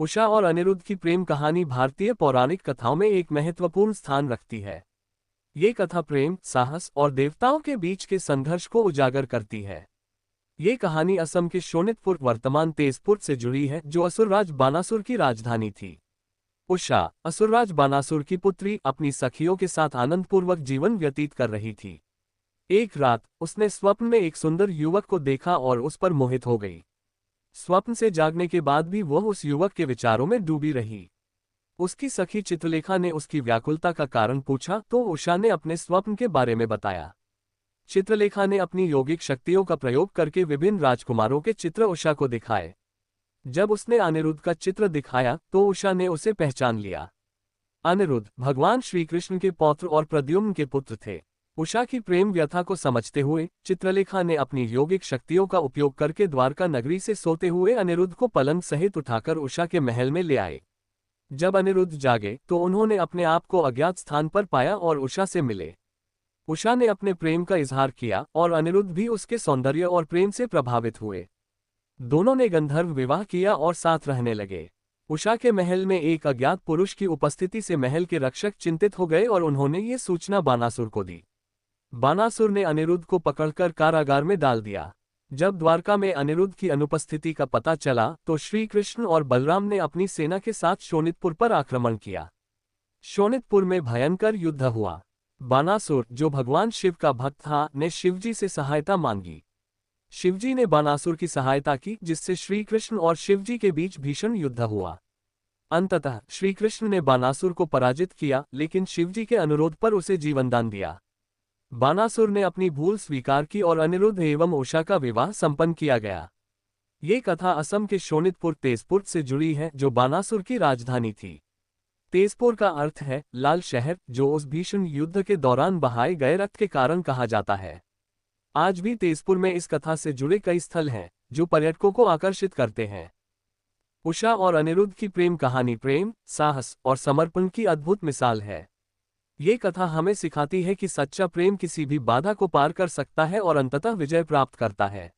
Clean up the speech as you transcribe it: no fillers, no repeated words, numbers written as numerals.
उषा और अनिरुद्ध की प्रेम कहानी भारतीय पौराणिक कथाओं में एक महत्वपूर्ण स्थान रखती है। ये कथा प्रेम, साहस और देवताओं के बीच के संघर्ष को उजागर करती है। ये कहानी असम के शोणितपुर वर्तमान तेजपुर से जुड़ी है, जो असुरराज बानासुर की राजधानी थी। उषा, असुरराज बानासुर की पुत्री, अपनी सखियों के साथ आनंदपूर्वक जीवन व्यतीत कर रही थी। एक रात उसने स्वप्न में एक सुंदर युवक को देखा और उस पर मोहित हो गई। स्वप्न से जागने के बाद भी वह उस युवक के विचारों में डूबी रही। उसकी सखी चित्रलेखा ने उसकी व्याकुलता का कारण पूछा तो उषा ने अपने स्वप्न के बारे में बताया। चित्रलेखा ने अपनी यौगिक शक्तियों का प्रयोग करके विभिन्न राजकुमारों के चित्र उषा को दिखाए। जब उसने अनिरुद्ध का चित्र दिखाया तो उषा ने उसे पहचान लिया। अनिरुद्ध भगवान श्री कृष्ण के पौत्र और प्रद्युम्न के पुत्र थे। उषा की प्रेम व्यथा को समझते हुए चित्रलेखा ने अपनी यौगिक शक्तियों का उपयोग करके द्वारका नगरी से सोते हुए अनिरुद्ध को पलंग सहित उठाकर उषा के महल में ले आए। जब अनिरुद्ध जागे तो उन्होंने अपने आप को अज्ञात स्थान पर पाया और उषा से मिले। उषा ने अपने प्रेम का इजहार किया और अनिरुद्ध भी उसके सौंदर्य और प्रेम से प्रभावित हुए। दोनों ने गंधर्व विवाह किया और साथ रहने लगे। उषा के महल में एक अज्ञात पुरुष की उपस्थिति से महल के रक्षक चिंतित हो गए और उन्होंने ये सूचना बानासुर को दी। बानासुर ने अनिरुद्ध को पकड़कर कारागार में डाल दिया। जब द्वारका में अनिरुद्ध की अनुपस्थिति का पता चला तो श्री कृष्ण और बलराम ने अपनी सेना के साथ शोणितपुर पर आक्रमण किया। शोणितपुर में भयंकर युद्ध हुआ। बानासुर, जो भगवान शिव का भक्त था, ने शिवजी से सहायता मांगी। शिवजी ने बानासुर की सहायता की, जिससे श्री कृष्ण और शिवजी के बीच भीषण युद्ध हुआ। अंततः श्री कृष्ण ने बानासुर को पराजित किया, लेकिन शिवजी के अनुरोध पर उसे जीवनदान दिया। बानासुर ने अपनी भूल स्वीकार की और अनिरुद्ध एवं उषा का विवाह संपन्न किया गया। ये कथा असम के शोणितपुर तेजपुर से जुड़ी है, जो बानासुर की राजधानी थी। तेजपुर का अर्थ है लाल शहर, जो उस भीषण युद्ध के दौरान बहाए गए रक्त के कारण कहा जाता है। आज भी तेजपुर में इस कथा से जुड़े कई स्थल हैं, जो पर्यटकों को आकर्षित करते हैं। उषा और अनिरुद्ध की प्रेम कहानी प्रेम, साहस और समर्पण की अद्भुत मिसाल है। ये कथा हमें सिखाती है कि सच्चा प्रेम किसी भी बाधा को पार कर सकता है और अंततः विजय प्राप्त करता है।